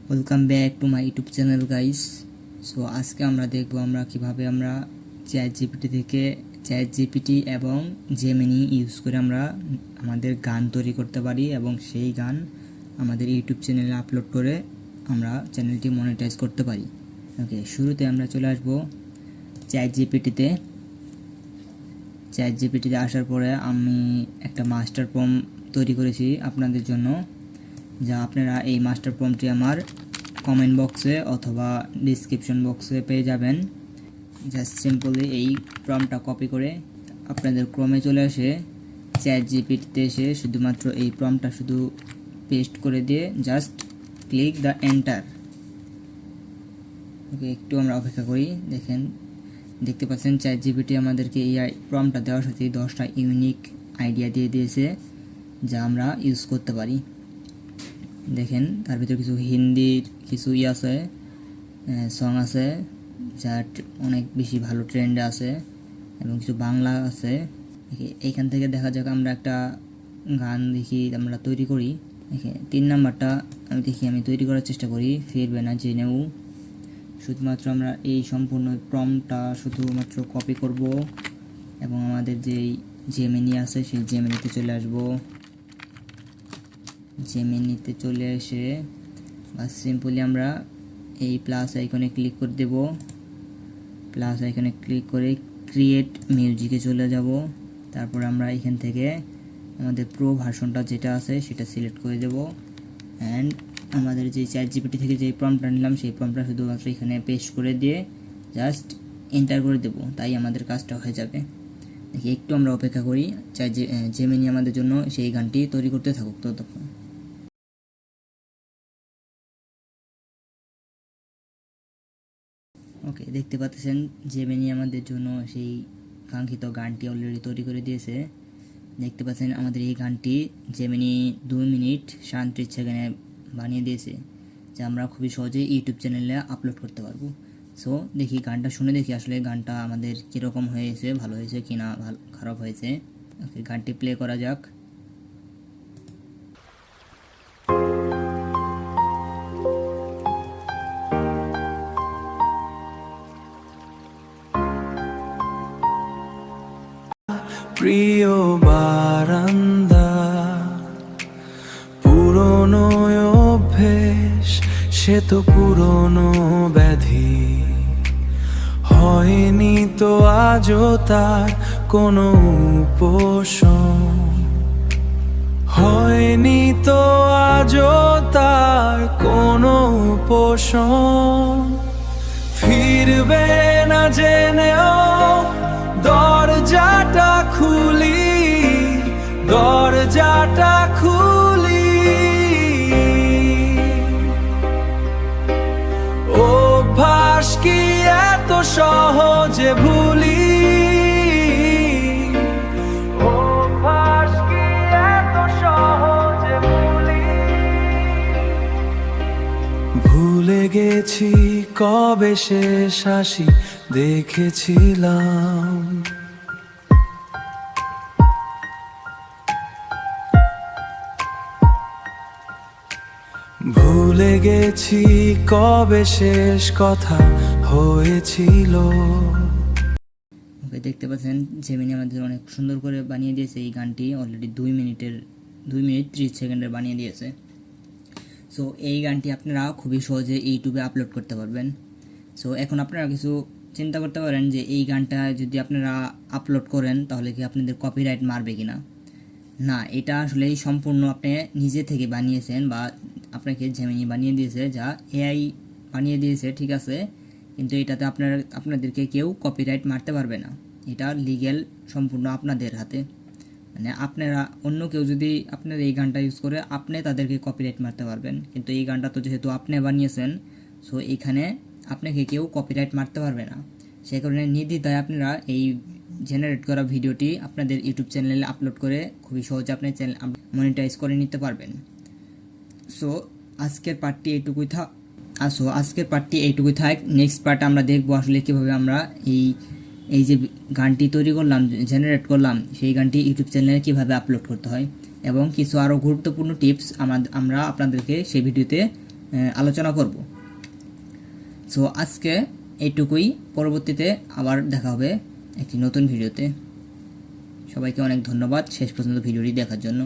Welcome back to my YouTube channel guys. So আজকে আমরা দেখব আমরা কিভাবে আমরা চ্যাট জিপিটি থেকে চ্যাট জিপিটি এবং জেমিনি ইউজ করে আমরা আমাদের গান তৈরি করতে পারি এবং সেই গান আমাদের ইউটিউব চ্যানেলে আপলোড করে আমরা চ্যানেলটি মনিটাইজ করতে পারি। ওকে, শুরুতে আমরা চলে আসব চ্যাট জিপিটিতে। চ্যাট জিপিটিতে আসার পরে আমি একটা মাস্টার প্রম্পট তৈরি করেছি আপনাদের জন্য, যা আপনারা এই মাস্টার প্রম্পটটি আমার কমেন্ট বক্সে অথবা ডিসক্রিপশন বক্সে পেয়ে যাবেন। জাস্ট সিম্পলি এই প্রম্পটটা কপি করে আপনাদের ক্রমে চলে আসে চ্যাট জিপিটিতে এসে শুধুমাত্র এই প্রম্পটটা শুধু পেস্ট করে দিয়ে জাস্ট ক্লিক দ্য এন্টার। ওকে, একটু আমরা অপেক্ষা করি। দেখতে পাচ্ছেন চ্যাট জিপিটি আমাদেরকে এই প্রম্পটটা দেওয়ার সাথে 10টা ইউনিক আইডিয়া দিয়ে দিয়েছে যা আমরা ইউজ করতে পারি। দেখেন তার ভিতরে কিছু হিন্দির কিছু আছে, সং আছে যা অনেক বেশি ভালো ট্রেন্ডে আছে এবং কিছু বাংলা আছে। এইখান থেকে দেখা যাক আমরা একটা গান দেখি আমরা তৈরি করি। 3 নাম্বারটা আমি তৈরি করার চেষ্টা করি, ফিরবে না জেনেও। শুধুমাত্র আমরা এই সম্পূর্ণ প্রম্পটটা শুধুমাত্র কপি করব এবং আমাদের যেই জেমিনি আছে সেই জেমিনিতে চলে আসব। জেমিনিতে চলে এসে বাস সিম্পলি আমরা এই প্লাস আইকনে ক্লিক করে দেব। প্লাস আইকনে ক্লিক করে ক্রিয়েট মিউজিকে চলে যাব। তারপর আমরা এখান থেকে আমাদের প্রো ভার্সনটা যেটা আছে সেটা সিলেক্ট করে দেব অ্যান্ড আমাদের যে চ্যাট জিপিটি থেকে যে প্রম্পটটা নিলাম সেই প্রম্পটটা শুধুমাত্র এখানে পেস্ট করে দিয়ে জাস্ট এন্টার করে দেব, তাই আমাদের কাজটা হয়ে যাবে। দেখি একটু আমরা অপেক্ষা করি জেমিনি আমাদের জন্য সেই গানটি তৈরি করতে থাকুক ততক্ষণ। ওকে, দেখতে পাচ্ছেন জেমিনি আমাদের জন্য সেই কাঙ্ক্ষিত গানটি অলরেডি তৈরি করে দিয়েছে। দেখতে পাচ্ছেন আমাদের এই গানটি জেমিনি 2 মিনিট 37 সেকেন্ডে বানিয়ে দিয়েছে, যা আমরা খুবই সহজে ইউটিউব চ্যানেলে আপলোড করতে পারবো। সো দেখি গানটা শুনে দেখি আসলে গানটা আমাদের কীরকম হয়েছে, ভালো হয়েছে কি না খারাপ হয়েছে। ওকে, গানটি প্লে করা যাক। প্রিয় বারান্দা পুরনো অভ্যেস, সে তো পুরনো ব্যাধি, হয়নি তো আজও তার কোনো উপশম, হয়নি তো আজও তার কোনো উপশম। ফিরবে না জেনেও দরজাটা খুলি, দরজাটা খুলি। অভ্যাস কি এত সহজে ভুলি, অভ্যাস কি এত সহজে ভুলি। ভুলে গেছি কবে শেষ হাসি দেখেছিলাম, ভুলে গেছি কবে শেষ কথা হয়েছিল। ওকে, দেখতে পাচ্ছেন জেমিনি আমাদের অনেক সুন্দর করে বানিয়ে দিয়েছে এই গানটি, অলরেডি 2 মিনিট 30 সেকেন্ডের বানিয়ে দিয়েছে। সো এই গানটি আপনারা খুবই সহজে ইউটিউবে আপলোড করতে পারবেন। সো এখন আপনারা কিছু চিন্তা করতে পারেন যে এই গানটা যদি আপনারা আপলোড করেন তাহলে কি আপনাদের কপিরাইট মারবে কিনা। না, এটা আসলে সম্পূর্ণ আপনি নিজে থেকে বানিয়েছেন বা আপনাকে জেমিনি বানিয়ে দিয়েছে, যা এআই বানিয়ে দিয়েছে, ঠিক আছে, কিন্তু এটাতে আপনাদেরকে কেউ কপিরাইট মারতে পারবে না। এটা লিগ্যাল সম্পূর্ণ আপনাদের হাতে। মানে আপনারা অন্য কেউ যদি আপনার এই গানটা ইউজ করে আপনি তাদেরকে কপিরাইট মারতে পারবেন, কিন্তু এই গানটা তো যেহেতু আপনি বানিয়েছেন, সো এখানে আপনাকে কেউ কপিরাইট মারতে পারবে না। সেই কারণে নির্দ্বিধায় আপনারা এই জেনারেট করা ভিডিওটি আপনাদের ইউটিউব চ্যানেলে আপলোড করে খুবই সহজে আপনি চ্যানেল মনিটাইজ করে নিতে পারবেন। সো আজকের পার্টটি এইটুকুই থাক। নেক্সট পার্ট আমরা দেখবো আসলে কীভাবে আমরা এই যে গানটি তৈরি করলাম, জেনারেট করলাম, সেই গানটি ইউটিউব চ্যানেলে কীভাবে আপলোড করতে হয় এবং কিছু আরও গুরুত্বপূর্ণ টিপস আমরা আপনাদেরকে সেই ভিডিওতে আলোচনা করব। সো আজকে এইটুকুই, পরবর্তীতে আবার দেখা হবে একটি নতুন ভিডিওতে। সবাইকে অনেক ধন্যবাদ শেষ পর্যন্ত ভিডিওটি দেখার জন্য।